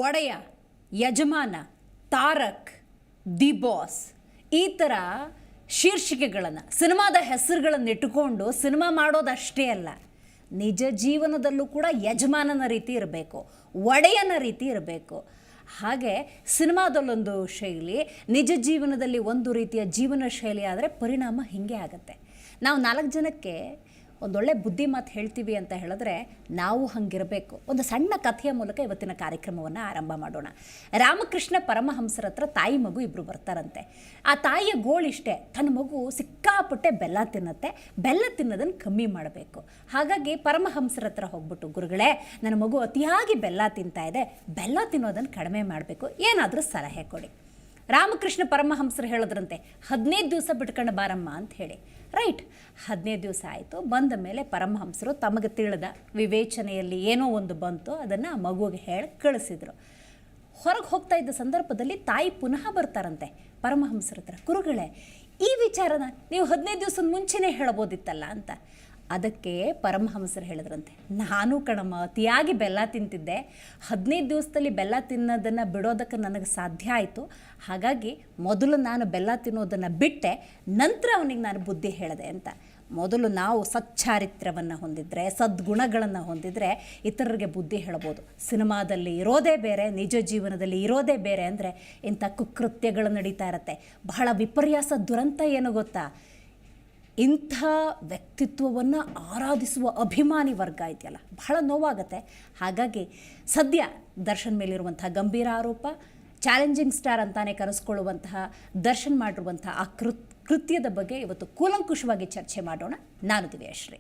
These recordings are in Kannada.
ಒಡೆಯ, ಯಜಮಾನ, ತಾರಕ್, ದಿ ಬಾಸ್ ಈ ಥರ ಶೀರ್ಷಿಕೆಗಳನ್ನು ಸಿನಿಮಾದ ಹೆಸರುಗಳನ್ನು ಇಟ್ಟುಕೊಂಡು ಸಿನಿಮಾ ಮಾಡೋದಷ್ಟೇ ಅಲ್ಲ, ನಿಜ ಜೀವನದಲ್ಲೂ ಕೂಡ ಯಜಮಾನನ ರೀತಿ ಇರಬೇಕು, ಒಡೆಯನ ರೀತಿ ಇರಬೇಕು. ಹಾಗೆ ಸಿನಿಮಾದಲ್ಲೊಂದು ಶೈಲಿ, ನಿಜ ಜೀವನದಲ್ಲಿ ಒಂದು ರೀತಿಯ ಜೀವನ ಶೈಲಿ ಆದರೆ ಪರಿಣಾಮ ಹೀಗೆ ಆಗುತ್ತೆ. ನಾವು 4 ಜನಕ್ಕೆ ಒಂದೊಳ್ಳೆ ಬುದ್ಧಿ ಮಾತು ಹೇಳ್ತೀವಿ ಅಂತ ಹೇಳಿದ್ರೆ ನಾವು ಹಂಗಿರಬೇಕು. ಒಂದು ಸಣ್ಣ ಕಥೆಯ ಮೂಲಕ ಇವತ್ತಿನ ಕಾರ್ಯಕ್ರಮವನ್ನು ಆರಂಭ ಮಾಡೋಣ. ರಾಮಕೃಷ್ಣ ಪರಮಹಂಸರ ಹತ್ರ ತಾಯಿ ಮಗು ಇಬ್ಬರು ಬರ್ತಾರಂತೆ. ಆ ತಾಯಿಯ ಗೋಳಿಷ್ಟೇ, ತನ್ನ ಮಗು ಸಿಕ್ಕಾಪಟ್ಟೆ ಬೆಲ್ಲ ತಿನ್ನುತ್ತೆ, ಬೆಲ್ಲ ತಿನ್ನೋದನ್ನು ಕಮ್ಮಿ ಮಾಡಬೇಕು. ಹಾಗಾಗಿ ಪರಮಹಂಸರ ಹತ್ರ ಹೋಗ್ಬಿಟ್ಟು, ಗುರುಗಳೇ ನನ್ನ ಮಗು ಅತಿಯಾಗಿ ಬೆಲ್ಲ ತಿಂತಾ ಇದೆ, ಬೆಲ್ಲ ತಿನ್ನೋದನ್ನು ಕಡಿಮೆ ಮಾಡಬೇಕು, ಏನಾದರೂ ಸಲಹೆ ಕೊಡಿ. ರಾಮಕೃಷ್ಣ ಪರಮಹಂಸರು ಹೇಳಿದ್ರಂತೆ, 15 ದಿವಸ ಬಿಟ್ಕೊಂಡು ಬಾರಮ್ಮ ಅಂತ ಹೇಳಿ. ರೈಟ್, 15 ದಿವಸ ಆಯಿತು. ಬಂದ ಮೇಲೆ ಪರಮಹಂಸರು ತಮಗೆ ತಿಳಿದ ವಿವೇಚನೆಯಲ್ಲಿ ಏನೋ ಒಂದು ಬಂತು, ಅದನ್ನು ಆ ಮಗುವಿಗೆ ಹೇಳಿ ಕಳಿಸಿದರು. ಹೊರಗೆ ಹೋಗ್ತಾ ಇದ್ದ ಸಂದರ್ಭದಲ್ಲಿ ತಾಯಿ ಪುನಃ ಬರ್ತಾರಂತೆ ಪರಮಹಂಸರ ಹತ್ರ, ಗುರುಗಳೇ ಈ ವಿಚಾರನ ನೀವು 15 ದಿವಸದ ಮುಂಚೆನೇ ಹೇಳ್ಬೋದಿತ್ತಲ್ಲ ಅಂತ. ಅದಕ್ಕೆ ಪರಮಹಂಸರು ಹೇಳಿದ್ರಂತೆ, ನಾನು ಕಣಮ್ಮ ಅತಿಯಾಗಿ ಬೆಲ್ಲ ತಿಂತಿದ್ದೆ, 15 ದಿವಸದಲ್ಲಿ ಬೆಲ್ಲ ತಿನ್ನೋದನ್ನು ಬಿಡೋದಕ್ಕೆ ನನಗೆ ಸಾಧ್ಯ ಆಯಿತು. ಹಾಗಾಗಿ ಮೊದಲು ನಾನು ಬೆಲ್ಲ ತಿನ್ನೋದನ್ನು ಬಿಟ್ಟೆ, ನಂತರ ಅವನಿಗೆ ನಾನು ಬುದ್ಧಿ ಹೇಳಿದೆ ಅಂತ. ಮೊದಲು ನಾವು ಸಚ್ಚಾರಿತ್ರ್ಯವನ್ನು ಹೊಂದಿದ್ರೆ, ಸದ್ಗುಣಗಳನ್ನು ಹೊಂದಿದ್ರೆ ಇತರರಿಗೆ ಬುದ್ಧಿ ಹೇಳ್ಬೋದು. ಸಿನಿಮಾದಲ್ಲಿ ಇರೋದೇ ಬೇರೆ, ನಿಜ ಜೀವನದಲ್ಲಿ ಇರೋದೇ ಬೇರೆ ಅಂದರೆ ಇಂಥ ಕುಕೃತ್ಯಗಳು ನಡೀತಾ ಇರುತ್ತೆ. ಬಹಳ ವಿಪರ್ಯಾಸ ದುರಂತ ಏನು ಗೊತ್ತಾ, ಇಂಥ ವ್ಯಕ್ತಿತ್ವವನ್ನು ಆರಾಧಿಸುವ ಅಭಿಮಾನಿ ವರ್ಗ ಇದೆಯಲ್ಲ, ಬಹಳ ನೋವಾಗುತ್ತೆ. ಹಾಗಾಗಿ ಸದ್ಯ ದರ್ಶನ್ ಮೇಲಿರುವಂತಹ ಗಂಭೀರ ಆರೋಪ, ಚಾಲೆಂಜಿಂಗ್ ಸ್ಟಾರ್ ಅಂತಾನೆ ಕರೆಸ್ಕೊಳ್ಳುವಂತಹ ದರ್ಶನ್ ಮಾಡಿರುವಂತಹ ಆ ಕೃತ್ಯದ ಬಗ್ಗೆ ಇವತ್ತು ಕೂಲಂಕುಷವಾಗಿ ಚರ್ಚೆ ಮಾಡೋಣ. ನಾನು ದಿವ್ಯಾಶ್ರೀ.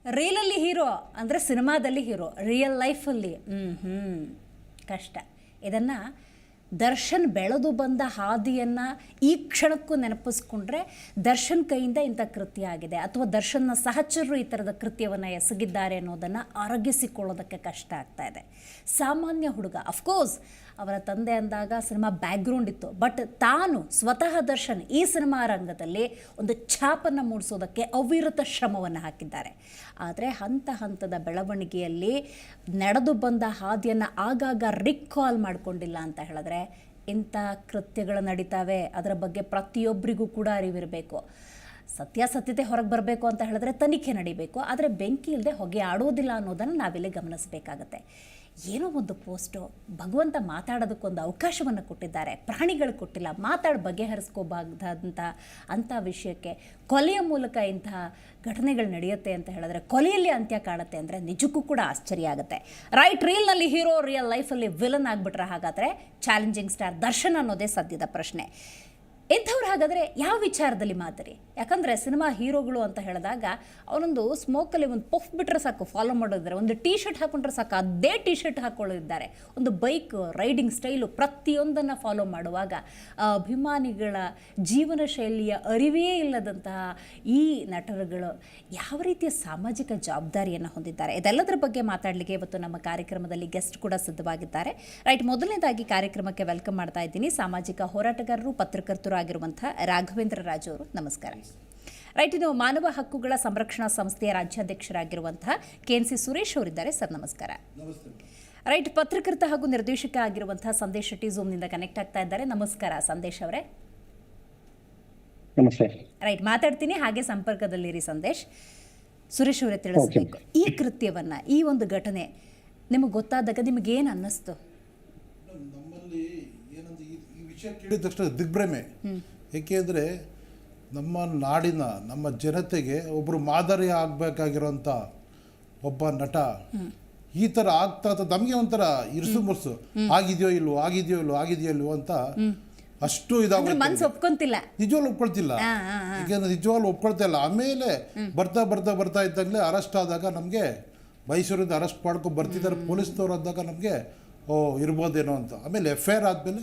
ರೀಲಲ್ಲಿ ಹೀರೋ ಅಂದರೆ ಸಿನಿಮಾದಲ್ಲಿ ಹೀರೋ, ರಿಯಲ್ ಲೈಫಲ್ಲಿ ಕಷ್ಟ. ಇದನ್ನು ದರ್ಶನ್ ಬೆಳೆದು ಬಂದ ಹಾದಿಯನ್ನು ಈ ಕ್ಷಣಕ್ಕೂ ನೆನಪಿಸ್ಕೊಂಡ್ರೆ ದರ್ಶನ್ ಕೈಯಿಂದ ಇಂಥ ಕೃತ್ಯ ಆಗಿದೆ ಅಥವಾ ದರ್ಶನ್ನ ಸಹಚರರು ಈ ಥರದ ಕೃತ್ಯವನ್ನು ಎಸಗಿದ್ದಾರೆ ಅನ್ನೋದನ್ನು ಅರಗಿಸಿಕೊಳ್ಳೋದಕ್ಕೆ ಕಷ್ಟ ಆಗ್ತಾ ಇದೆ. ಸಾಮಾನ್ಯ ಹುಡುಗ, ಅಫ್ಕೋರ್ಸ್ ಅವರ ತಂದೆ ಅಂದಾಗ ಸಿನಿಮಾ ಬ್ಯಾಕ್ಗ್ರೌಂಡ್ ಇತ್ತು, ಬಟ್ ತಾನು ಸ್ವತಃ ದರ್ಶನ್ ಈ ಸಿನಿಮಾ ರಂಗದಲ್ಲಿ ಒಂದು ಛಾಪನ್ನು ಮೂಡಿಸೋದಕ್ಕೆ ಅವಿರತ ಶ್ರಮವನ್ನು ಹಾಕಿದ್ದಾರೆ. ಆದರೆ ಹಂತ ಹಂತದ ಬೆಳವಣಿಗೆಯಲ್ಲಿ ನಡೆದು ಬಂದ ಹಾದಿಯನ್ನು ಆಗಾಗ ರಿಕಾಲ್ ಮಾಡಿಕೊಂಡಿಲ್ಲ ಅಂತ ಹೇಳಿದ್ರೆ ಇಂಥ ಕೃತ್ಯಗಳು ನಡೀತಾವೆ. ಅದರ ಬಗ್ಗೆ ಪ್ರತಿಯೊಬ್ಬರಿಗೂ ಕೂಡ ಅರಿವಿರಬೇಕು. ಸತ್ಯಾಸತ್ಯತೆ ಹೊರಗೆ ಬರಬೇಕು ಅಂತ ಹೇಳಿದ್ರೆ ತನಿಖೆ ನಡಿಬೇಕು. ಆದರೆ ಬೆಂಕಿ ಇಲ್ಲದೆ ಹೊಗೆ ಆಡೋದಿಲ್ಲ ಅನ್ನೋದನ್ನು ನಾವಿಲ್ಲಿ ಗಮನಿಸಬೇಕಾಗತ್ತೆ. ಏನೋ ಒಂದು ಪೋಸ್ಟು, ಭಗವಂತ ಮಾತಾಡೋದಕ್ಕೊಂದು ಅವಕಾಶವನ್ನು ಕೊಟ್ಟಿದ್ದಾರೆ, ಪ್ರಾಣಿಗಳು ಕೊಟ್ಟಿಲ್ಲ. ಬಗೆಹರಿಸ್ಕೋಬಾರ್ದಂಥ ಅಂಥ ವಿಷಯಕ್ಕೆ ಕೊಲೆಯ ಮೂಲಕ ಇಂತಹ ಘಟನೆಗಳು ನಡೆಯುತ್ತೆ ಅಂತ ಹೇಳಿದ್ರೆ, ಕೊಲೆಯಲ್ಲಿ ಅಂತ್ಯ ಕಾಣುತ್ತೆ ಅಂದರೆ ನಿಜಕ್ಕೂ ಕೂಡ ಆಶ್ಚರ್ಯ ಆಗುತ್ತೆ. ರೈಟ್, ರೀಲ್ನಲ್ಲಿ ಹೀರೋ, ರಿಯಲ್ ಲೈಫಲ್ಲಿ ವಿಲನ್ ಆಗಿಬಿಟ್ರೆ ಹಾಗಾದರೆ ಚಾಲೆಂಜಿಂಗ್ ಸ್ಟಾರ್ ದರ್ಶನ್ ಅನ್ನೋದೇ ಸದ್ಯದ ಪ್ರಶ್ನೆ. ಇಂಥವ್ರು ಹಾಗಾದರೆ ಯಾವ ವಿಚಾರದಲ್ಲಿ ಮಾದರಿ? ಯಾಕಂದರೆ ಸಿನಿಮಾ ಹೀರೋಗಳು ಅಂತ ಹೇಳಿದಾಗ ಅವನೊಂದು ಸ್ಮೋಕಲ್ಲಿ ಒಂದು ಪಫ್ ಬಿಟ್ಟರೆ ಸಾಕು ಫಾಲೋ ಮಾಡೋದಿದ್ದಾರೆ, ಒಂದು ಟೀ ಶರ್ಟ್ ಹಾಕೊಂಡ್ರೆ ಸಾಕು ಅದೇ ಟೀ ಶರ್ಟ್ ಹಾಕೊಳ್ಳೋದಿದ್ದಾರೆ, ಒಂದು ಬೈಕ್ ರೈಡಿಂಗ್ ಸ್ಟೈಲು ಪ್ರತಿಯೊಂದನ್ನು ಫಾಲೋ ಮಾಡುವಾಗ ಅಭಿಮಾನಿಗಳ ಜೀವನ ಶೈಲಿಯ ಅರಿವೇ ಇಲ್ಲದಂತಹ ಈ ನಟರುಗಳು ಯಾವ ರೀತಿಯ ಸಾಮಾಜಿಕ ಜವಾಬ್ದಾರಿಯನ್ನು ಹೊಂದಿದ್ದಾರೆ, ಇದೆಲ್ಲದರ ಬಗ್ಗೆ ಮಾತಾಡಲಿಕ್ಕೆ ಇವತ್ತು ನಮ್ಮ ಕಾರ್ಯಕ್ರಮದಲ್ಲಿ ಗೆಸ್ಟ್ ಕೂಡ ಸಿದ್ಧವಾಗಿದ್ದಾರೆ. ರೈಟ್, ಮೊದಲನೇದಾಗಿ ಕಾರ್ಯಕ್ರಮಕ್ಕೆ ವೆಲ್ಕಮ್ ಮಾಡ್ತಾ ಇದ್ದೀನಿ ಸಾಮಾಜಿಕ ಹೋರಾಟಗಾರರು, ಪತ್ರಕರ್ತರು ಆಗಿರುವಂಥ ರಾಘವೇಂದ್ರ ರಾಜು ಅವರು. ನಮಸ್ಕಾರ. ರೈಟ್, ಇದು ಮಾನವ ಹಕ್ಕುಗಳ ಸಂರಕ್ಷಣಾ ಸಂಸ್ಥೆಯ ರಾಜ್ಯಾಧ್ಯಕ್ಷರಾಗಿರುವಂತಹ KNC ಸುರೇಶ್ ಅವರಿದ್ದಾರೆ. ಸರ್ ನಮಸ್ಕಾರ. ರೈಟ್, ಪತ್ರಕರ್ತ ಹಾಗೂ ನಿರ್ದೇಶಕ ಆಗಿರುವಂತಹ ಸಂದೇಶ್ ಶೆಟ್ಟಿ ಝೂಮ್ನಿಂದ ಕನೆಕ್ಟ್ ಆಗ್ತಾ ಇದ್ದಾರೆ. ನಮಸ್ಕಾರ ಸಂದೇಶ್ ಅವರೇ. ರೈಟ್, ಮಾತಾಡ್ತೀನಿ, ಹಾಗೆ ಸಂಪರ್ಕದಲ್ಲಿರಿ ಸಂದೇಶ್. ಸುರೇಶ್ ಅವರೇ, ತಿಳಿಸಬೇಕು ಈ ಕೃತ್ಯವನ್ನ, ಈ ಒಂದು ಘಟನೆ ನಿಮಗೆ ಗೊತ್ತಾದಾಗ ನಿಮಗೆ ಏನು ಅನ್ನಿಸ್ತು? ನಮ್ಮಲ್ಲಿ ಏನಂದ್ರೆ ಈ ವಿಷಯ ಕೇಳಿದ ತಕ್ಷಣ ದಿಗ್ಭ್ರಮೆ. ಏಕೆಂದರೆ ನಮ್ಮ ನಾಡಿನ, ನಮ್ಮ ಜನತೆಗೆ ಒಬ್ಬರು ಮಾದರಿ ಆಗಬೇಕಾಗಿರೋಂಥ ಒಬ್ಬ ನಟ ಈ ಥರ ಆಗ್ತಾ ನಮಗೆ ಒಂಥರ ಇರ್ಸು ಮುರ್ಸು, ಆಗಿದೆಯೋ ಇಲ್ವೋ ಆಗಿದೆಯೋ ಇಲ್ವೋ ಆಗಿದೆಯೋ ಇಲ್ವೋ ಅಂತ ಅಷ್ಟು ಇದಾಗ ಮನಸ್ಸು ಒಪ್ಕೊಂತಿಲ್ಲ, ನಿಜವಾಗ್ಲೂ ಒಪ್ಕೊಳ್ತಿಲ್ಲ. ಯಾಕೆಂದ್ರೆ ನಿಜವಾಗ್ಲೂ ಒಪ್ಕೊಳ್ತಾ ಇಲ್ಲ. ಆಮೇಲೆ ಬರ್ತಾ ಇದ್ದಾಗಲೇ ಅರೆಸ್ಟ್ ಆದಾಗ ನಮಗೆ ಮೈಸೂರಿಂದ ಅರೆಸ್ಟ್ ಮಾಡ್ಕೊಂಡು ಬರ್ತಿದ್ದಾರೆ ಪೊಲೀಸ್ನವ್ರು ಅಂದಾಗ ನಮಗೆ ಇರ್ಬೋದೇನೋ ಅಂತ. ಆಮೇಲೆ FIR ಆದಮೇಲೆ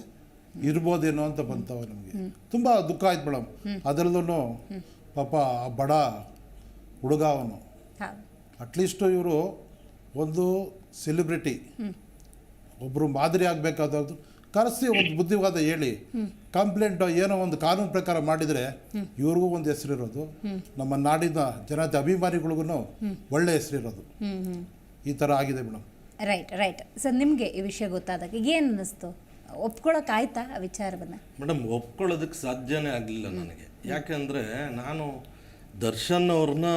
ಇರ್ಬೋದೇನೋ ಅಂತ ಬಂತವ. ನಮಗೆ ತುಂಬ ದುಃಖ ಆಯ್ತು ಮೇಡಮ್. ಅದರಲ್ಲೂ ಪಾಪ ಆ ಬಡ ಹುಡುಗ ಅವನು, ಅಟ್ಲೀಸ್ಟು ಇವರು ಒಂದು ಸೆಲೆಬ್ರಿಟಿ, ಒಬ್ಬರು ಮಾದರಿ ಆಗಬೇಕಾದದ್ದು ಕರೆಸಿ ಒಂದು ಬುದ್ಧಿವಾದ ಹೇಳಿ ಕಂಪ್ಲೇಂಟ್ ಏನೋ ಒಂದು ಕಾನೂನು ಪ್ರಕಾರ ಮಾಡಿದರೆ ಇವ್ರಿಗೂ ಒಂದು ಹೆಸರಿರೋದು, ನಮ್ಮ ನಾಡಿನ ಜನತೆ ಅಭಿಮಾನಿಗಳಿಗೂ ಒಳ್ಳೆ ಹೆಸರಿರೋದು. ಈ ಥರ ಆಗಿದೆ ಮೇಡಮ್. ರೈಟ್ ಸರ್, ನಿಮಗೆ ಈ ವಿಷಯ ಗೊತ್ತಾದಾಗ ಏನು ಅನ್ನಿಸ್ತು? ಒಪ್ಕೊಳ್ಳೋಕ್ಕಾಯ್ತಾ ಆ ವಿಚಾರವನ್ನು? ಮೇಡಮ್, ಒಪ್ಕೊಳ್ಳೋದಕ್ಕೆ ಸಾಧ್ಯನೇ ಆಗಲಿಲ್ಲ ನನಗೆ. ಯಾಕೆಂದರೆ ನಾನು ದರ್ಶನ್ ಅವ್ರನ್ನ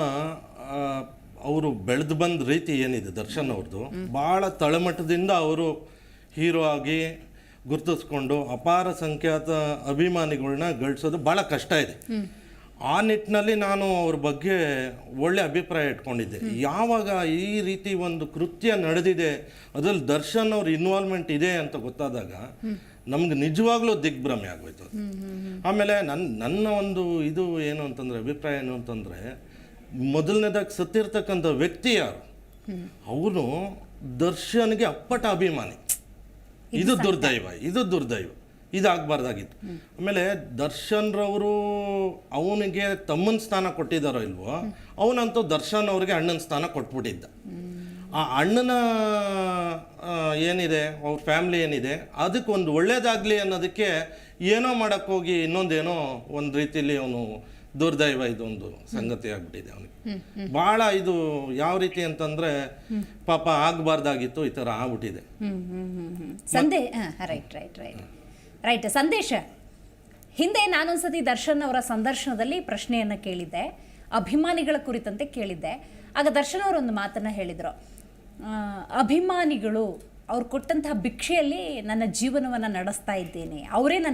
ಅವರು ಬೆಳೆದು ಬಂದ ರೀತಿ ಏನಿದೆ ದರ್ಶನ್ ಅವ್ರದ್ದು, ಭಾಳ ತಳಮಟ್ಟದಿಂದ ಅವರು ಹೀರೋ ಆಗಿ ಗುರುತಿಸ್ಕೊಂಡು ಅಪಾರ ಸಂಖ್ಯಾತ ಅಭಿಮಾನಿಗಳನ್ನ ಗಳಿಸೋದು ಭಾಳ ಕಷ್ಟ ಇದೆ. ಆ ನಿಟ್ಟಿನಲ್ಲಿ ನಾನು ಅವ್ರ ಬಗ್ಗೆ ಒಳ್ಳೆ ಅಭಿಪ್ರಾಯ ಇಟ್ಕೊಂಡಿದ್ದೆ. ಯಾವಾಗ ಈ ರೀತಿ ಒಂದು ಕೃತ್ಯ ನಡೆದಿದೆ, ಅದರಲ್ಲಿ ದರ್ಶನ್ ಅವ್ರ ಇನ್ವಾಲ್ವ್ಮೆಂಟ್ ಇದೆ ಅಂತ ಗೊತ್ತಾದಾಗ ನಮ್ಗೆ ನಿಜವಾಗ್ಲೂ ದಿಗ್ಭ್ರಮೆ ಆಗೋಯ್ತು. ಆಮೇಲೆ ನನ್ನ ಒಂದು ಇದು ಏನು ಅಂತಂದರೆ, ಅಭಿಪ್ರಾಯ ಏನು ಅಂತಂದರೆ, ಮೊದಲನೇದಾಗಿ ಸತ್ತಿರ್ತಕ್ಕಂಥ ವ್ಯಕ್ತಿ ಯಾರು, ಅವನು ದರ್ಶನ್ಗೆ ಅಪ್ಪಟ ಅಭಿಮಾನಿ. ಇದು ದುರ್ದೈವ, ಇದಾಗಬಾರ್ದಾಗಿತ್ತು. ಆಮೇಲೆ ದರ್ಶನ್ ರವರು ಅವನಿಗೆ ತಮ್ಮನ ಸ್ಥಾನ ಕೊಟ್ಟಿದ್ದಾರೋ ಇಲ್ವೋ, ಅವನಂತೂ ದರ್ಶನ್ ಅವ್ರಿಗೆ ಅಣ್ಣನ ಸ್ಥಾನ ಕೊಟ್ಬಿಟ್ಟಿದ್ದ. ಆ ಅಣ್ಣನ ಏನಿದೆ, ಅವ್ರ ಫ್ಯಾಮ್ಲಿ ಏನಿದೆ, ಅದಕ್ಕೆ ಒಂದು ಒಳ್ಳೇದಾಗಲಿ ಅನ್ನೋದಕ್ಕೆ ಏನೋ ಮಾಡೋಕ್ಕೋಗಿ ಇನ್ನೊಂದೇನೋ ಒಂದು ರೀತಿಯಲ್ಲಿ ಅವನು ದುರ್ದೈವ, ಇದೊಂದು ಸಂಗತಿ ಆಗ್ಬಿಟ್ಟಿದೆ ಅವನಿಗೆ. ಭಾಳ ಇದು ಯಾವ ರೀತಿ ಅಂತಂದರೆ ಪಾಪ ಆಗಬಾರ್ದಾಗಿತ್ತು, ಈ ಥರ ಆಗ್ಬಿಟ್ಟಿದೆ. ರೈಟ್ ಸಂದೇಶ. ಹಿಂದೆ ನಾನೊಂದ್ಸತಿ ದರ್ಶನ್ ಅವರ ಸಂದರ್ಶನದಲ್ಲಿ ಪ್ರಶ್ನೆಯನ್ನು ಕೇಳಿದ್ದೆ, ಅಭಿಮಾನಿಗಳ ಕುರಿತಂತೆ ಕೇಳಿದ್ದೆ. ಆಗ ದರ್ಶನ್ ಅವರೊಂದು ಮಾತನ್ನು ಹೇಳಿದರು, ಅಭಿಮಾನಿಗಳು ಅವ್ರು ಕೊಟ್ಟಂತಹ ಭಿಕ್ಷೆಯಲ್ಲಿ ನನ್ನ ಜೀವನವನ್ನು ನಡೆಸ್ತಾ ಇದ್ದೇನೆ, ಅವರೇ ನನ್ನ